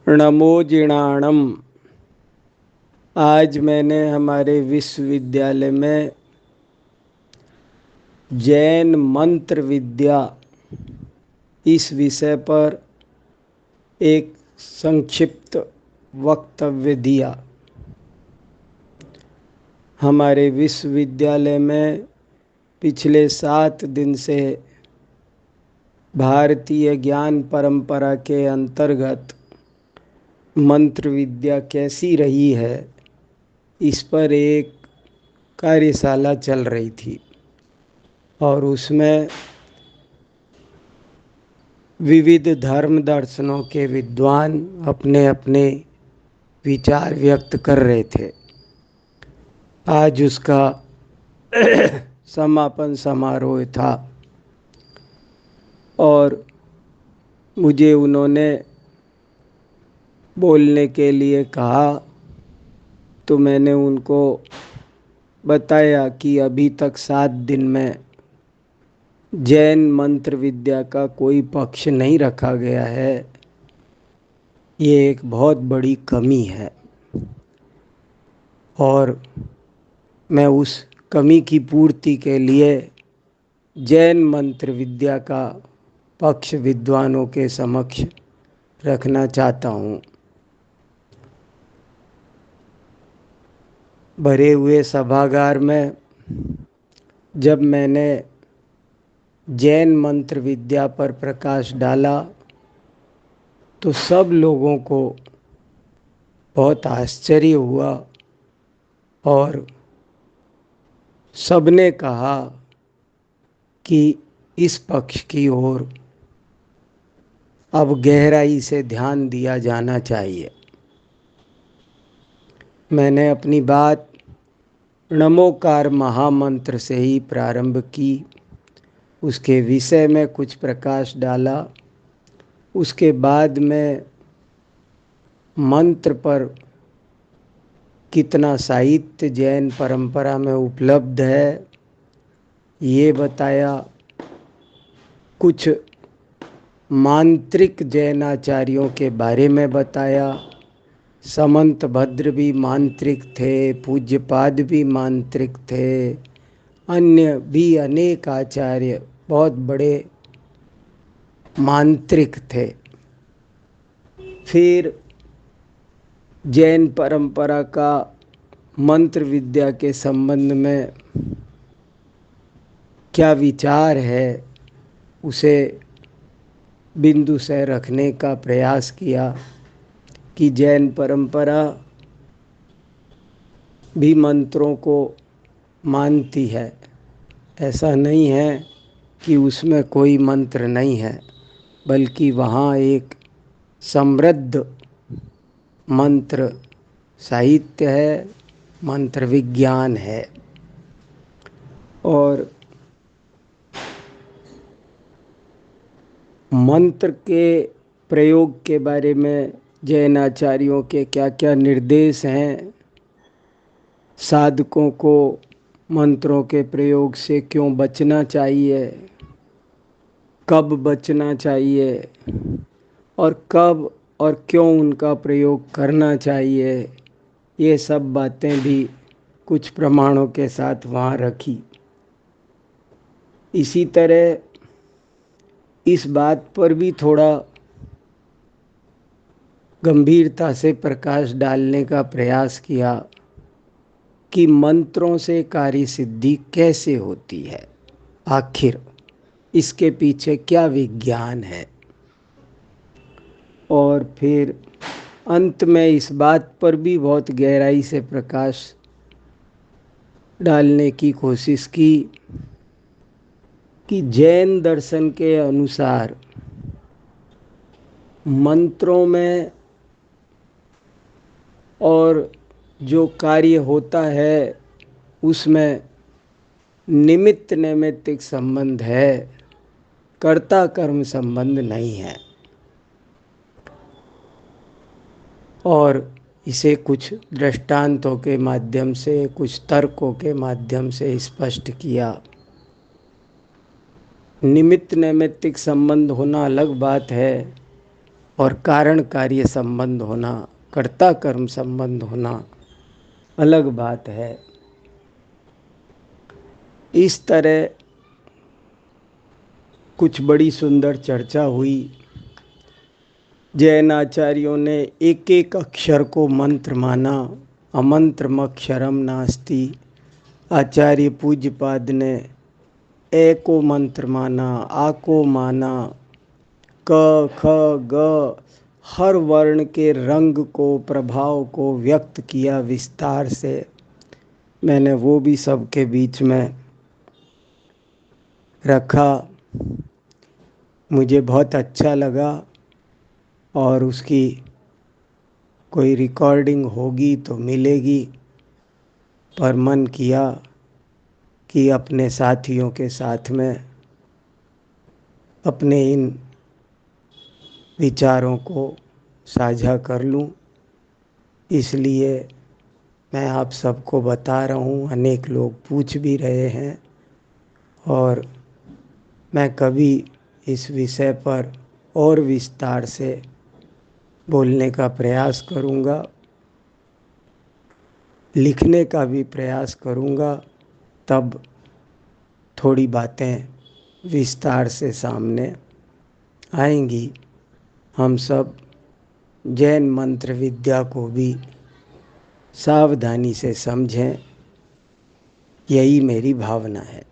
नमो जिणाणम। आज मैंने हमारे विश्वविद्यालय में जैन मंत्र विद्या इस विषय पर एक संक्षिप्त वक्तव्य दिया। हमारे विश्वविद्यालय में पिछले 7 दिन से भारतीय ज्ञान परंपरा के अंतर्गत मंत्र विद्या कैसी रही है, इस पर एक कार्यशाला चल रही थी और उसमें विविध धर्म दर्शनों के विद्वान अपने अपने विचार व्यक्त कर रहे थे। आज उसका समापन समारोह था और मुझे उन्होंने बोलने के लिए कहा, तो मैंने उनको बताया कि अभी तक 7 दिन में जैन मंत्र विद्या का कोई पक्ष नहीं रखा गया है। ये एक बहुत बड़ी कमी है और मैं उस कमी की पूर्ति के लिए जैन मंत्र विद्या का पक्ष विद्वानों के समक्ष रखना चाहता हूँ। भरे हुए सभागार में जब मैंने जैन मंत्र विद्या पर प्रकाश डाला तो सब लोगों को बहुत आश्चर्य हुआ और सबने कहा कि इस पक्ष की ओर अब गहराई से ध्यान दिया जाना चाहिए। मैंने अपनी बात नमोकार महामंत्र से ही प्रारंभ की, उसके विषय में कुछ प्रकाश डाला। उसके बाद में मंत्र पर कितना साहित्य जैन परंपरा में उपलब्ध है ये बताया। कुछ मांत्रिक जैनाचार्यों के बारे में बताया। समंत भद्र भी मांत्रिक थे, पूज्यपाद भी मांत्रिक थे, अन्य भी अनेक आचार्य बहुत बड़े मांत्रिक थे। फिर जैन परंपरा का मंत्र विद्या के संबंध में क्या विचार है उसे बिंदु से रखने का प्रयास किया कि जैन परंपरा भी मंत्रों को मानती है। ऐसा नहीं है कि उसमें कोई मंत्र नहीं है, बल्कि वहाँ एक समृद्ध मंत्र साहित्य है, मंत्र विज्ञान है। और मंत्र के प्रयोग के बारे में जैन आचार्यों के क्या क्या निर्देश हैं, साधकों को मंत्रों के प्रयोग से क्यों बचना चाहिए, कब बचना चाहिए और कब और क्यों उनका प्रयोग करना चाहिए, ये सब बातें भी कुछ प्रमाणों के साथ वहाँ रखी। इसी तरह इस बात पर भी थोड़ा गंभीरता से प्रकाश डालने का प्रयास किया कि मंत्रों से कार्य सिद्धि कैसे होती है, आखिर इसके पीछे क्या विज्ञान है। और फिर अंत में इस बात पर भी बहुत गहराई से प्रकाश डालने की कोशिश की कि जैन दर्शन के अनुसार मंत्रों में और जो कार्य होता है उसमें निमित्त नैमित्तिक संबंध है, कर्ता कर्म संबंध नहीं है। और इसे कुछ दृष्टांतों के माध्यम से, कुछ तर्कों के माध्यम से स्पष्ट किया। निमित्त नैमित्तिक संबंध होना अलग बात है, और कारण कार्य संबंध होना, कर्ता कर्म संबंध होना अलग बात है। इस तरह कुछ बड़ी सुंदर चर्चा हुई। जैन आचार्यों ने एक एक अक्षर को मंत्र माना। अमंत्रमक्षरम नास्ति। आचार्य पूज्यपाद ने ए को मंत्र माना, आ को माना, क ख ग हर वर्ण के रंग को, प्रभाव को व्यक्त किया विस्तार से। मैंने वो भी सबके बीच में रखा। मुझे बहुत अच्छा लगा और उसकी कोई रिकॉर्डिंग होगी तो मिलेगी, पर मन किया कि अपने साथियों के साथ में अपने इन विचारों को साझा कर लूं। इसलिए मैं आप सबको बता रहा हूं। अनेक लोग पूछ भी रहे हैं और मैं कभी इस विषय पर और विस्तार से बोलने का प्रयास करूंगा, लिखने का भी प्रयास करूंगा, तब थोड़ी बातें विस्तार से सामने आएंगी। हम सब जैन मंत्र विद्या को भी सावधानी से समझें, यही मेरी भावना है।